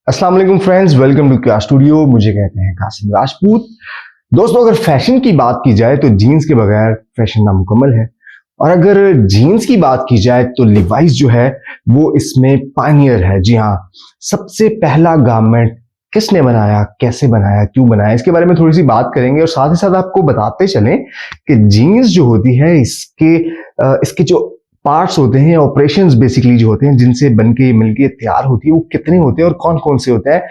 अस्सलाम वालेकुम friends, welcome to क्या स्टूडियो। मुझे कहते हैं कासिम राजपूत। दोस्तों, अगर फैशन की बात की जाए तो जीन्स के बगैर फैशन नामुकम्मल है, और अगर जीन्स की बात की जाए तो लिवाइस जो है वो इसमें पायनियर है। जी हाँ, सबसे पहला गारमेंट किसने बनाया, कैसे बनाया, क्यों बनाया, इसके बारे में थोड़ी सी बात करेंगे। और साथ ही साथ आपको बताते चलें कि जीन्स जो होती है इसके जो पार्ट्स होते हैं, ऑपरेशंस बेसिकली जो होते हैं जिनसे बनके मिलके तैयार होती है, वो कितने होते हैं और कौन कौन से होते हैं।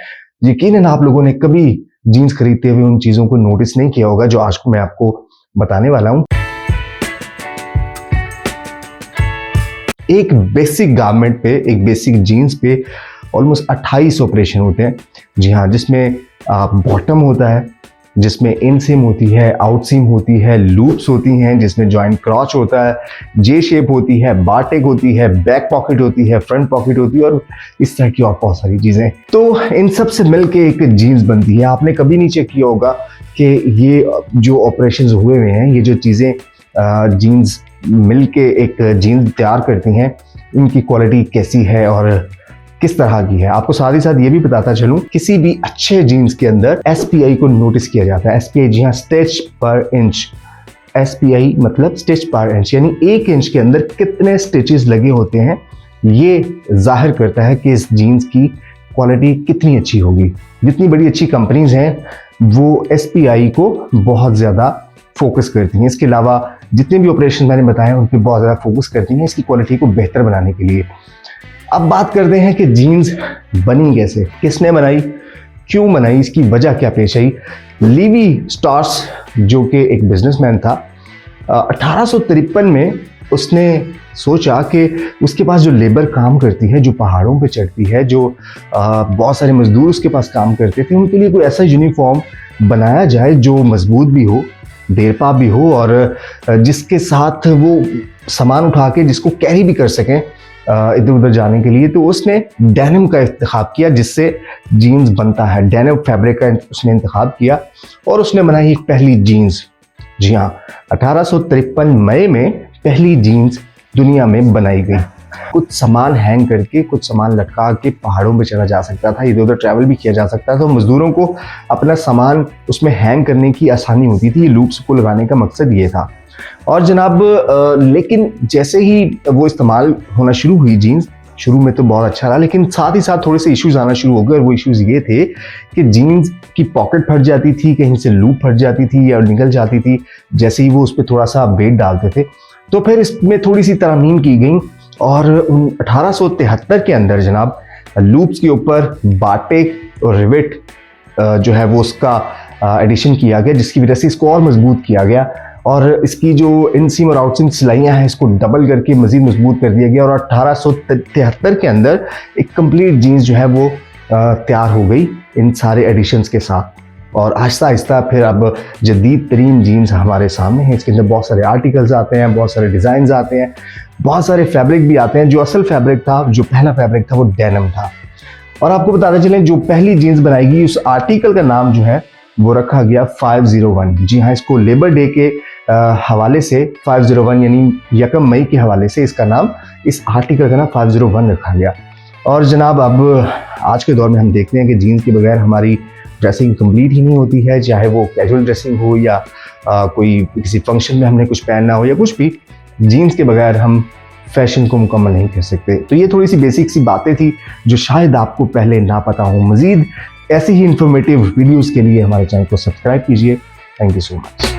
यकीनन आप लोगों ने कभी जीन्स खरीदते हुए उन चीजों को नोटिस नहीं किया होगा जो आज मैं आपको बताने वाला हूं। एक बेसिक गारमेंट पे, एक बेसिक जीन्स पे ऑलमोस्ट 28 ऑपरेशन होते हैं। जी हाँ, जिसमें बॉटम होता है, जिसमें इन सीम होती है, आउट सीम होती है, लूप्स होती हैं, जिसमें जॉइंट क्रॉच होता है, जे शेप होती है, बारटेक होती है, बैक पॉकेट होती है, फ्रंट पॉकेट होती है, और इस तरह की और बहुत सारी चीजें। तो इन सब से मिलके एक जीन्स बनती है। आपने कभी नहीं चेक किया होगा कि ये जो ऑपरेशंस हुए हुए हैं, ये जो चीजें जीन्स मिलके एक जीन्स तैयार करती हैं, इनकी क्वालिटी कैसी है और किस तरह की है। आपको साथ ही साथ ये भी बताता चलूं, किसी भी अच्छे जीन्स के अंदर SPI को नोटिस किया जाता है। SPI, जी हाँ, स्टिच पर इंच। SPI मतलब स्टिच पर इंच, यानी 1 इंच के अंदर कितने स्टिचेस लगे होते हैं, ये जाहिर करता है कि इस जीन्स की क्वालिटी कितनी अच्छी होगी। जितनी बड़ी अच्छी कंपनीज हैं वो SPI को बहुत ज्यादा फोकस करती हैं। इसके अलावा जितने भी ऑपरेशन मैंने बताए उन पर बहुत ज्यादा फोकस करती हैं इसकी क्वालिटी को बेहतर बनाने के लिए। अब बात करते हैं कि जीन्स बनी कैसे, किसने बनाई, क्यों बनाई, इसकी वजह क्या पेश आई। लीवी स्ट्रॉस, जो कि एक बिजनेसमैन था, 1853 में उसने सोचा कि उसके पास जो लेबर काम करती है, जो पहाड़ों पे चढ़ती है, जो बहुत सारे मजदूर उसके पास काम करते थे, उनके लिए कोई ऐसा यूनिफॉर्म बनाया जाए जो मजबूत भी हो, देरपा भी हो, और जिसके साथ वो सामान उठा के जिसको कैरी भी कर सकें इधर उधर जाने के लिए। तो उसने डेनिम का इंतखाब किया, जिससे जीन्स बनता है। डेनिम फैब्रिक का उसने इंतखाब किया और उसने बनाई एक पहली जीन्स। जी हाँ, 1853 मई में पहली जीन्स दुनिया में बनाई गई। कुछ सामान हैंग करके, कुछ सामान लटका के पहाड़ों पे चढ़ा जा सकता था, इधर उधर ट्रैवल भी किया जा सकता था, तो मजदूरों को अपना सामान उसमें हैंग करने की आसानी होती थी। लूप्स को लगाने का मकसद ये था। और जनाब, लेकिन जैसे ही वो इस्तेमाल होना शुरू हुई जीन्स, शुरू में तो बहुत अच्छा रहा, लेकिन साथ ही साथ थोड़े से इश्यूज आना शुरू हो गए। और वो इश्यूज ये थे कि जीन्स की पॉकेट फट जाती थी, कहीं से लूप फट जाती थी या निकल जाती थी जैसे ही वो उस पर थोड़ा सा वेट डालते थे। तो फिर इसमें थोड़ी सी तरमीम की गई और 1873 के अंदर जनाब लूप्स के ऊपर बारटेक और रिवेट जो है वो उसका एडिशन किया गया, जिसकी वजह से इसको और मजबूत किया गया। और इसकी जो इनसीम और आउटसीम सिलाइयाँ हैं, इसको डबल करके मजीद मजबूत कर दिया गया। और 1873 के अंदर एक कंप्लीट जीन्स जो है वो तैयार हो गई इन सारे एडिशंस के साथ। और आहिस्ता आहिस्ता फिर अब जदीद तरीन जीन्स हमारे सामने हैं। इसके अंदर बहुत सारे आर्टिकल्स आते हैं, बहुत सारे डिज़ाइन आते हैं, बहुत सारे फैब्रिक भी आते हैं। जो असल फैब्रिक था, जो पहला फैब्रिक था, वो डेनिम था। और आपको बताते चलें, जो पहली जीन्स बनाई गई उस आर्टिकल का नाम जो है वो रखा गया 501। जी हाँ, इसको लेबर डे के हवाले से 501 यानी 1 मई के हवाले से इसका नाम, इस आर्टिकल का नाम 501 रखा गया। और जनाब, अब आज के दौर में हम देखते हैं कि जीन्स के बगैर हमारी ड्रेसिंग कंप्लीट ही नहीं होती है, चाहे वो कैजुअल ड्रेसिंग हो या कोई किसी फंक्शन में हमने कुछ पहनना हो या कुछ भी। जीन्स के बगैर हम फैशन को मुकम्मल नहीं कर सकते। तो ये थोड़ी सी बेसिक सी बातें थी जो शायद आपको पहले ना पता हो। मजीद ऐसी ही इंफॉर्मेटिव वीडियोस के लिए हमारे चैनल को सब्सक्राइब कीजिए। Thank you so much.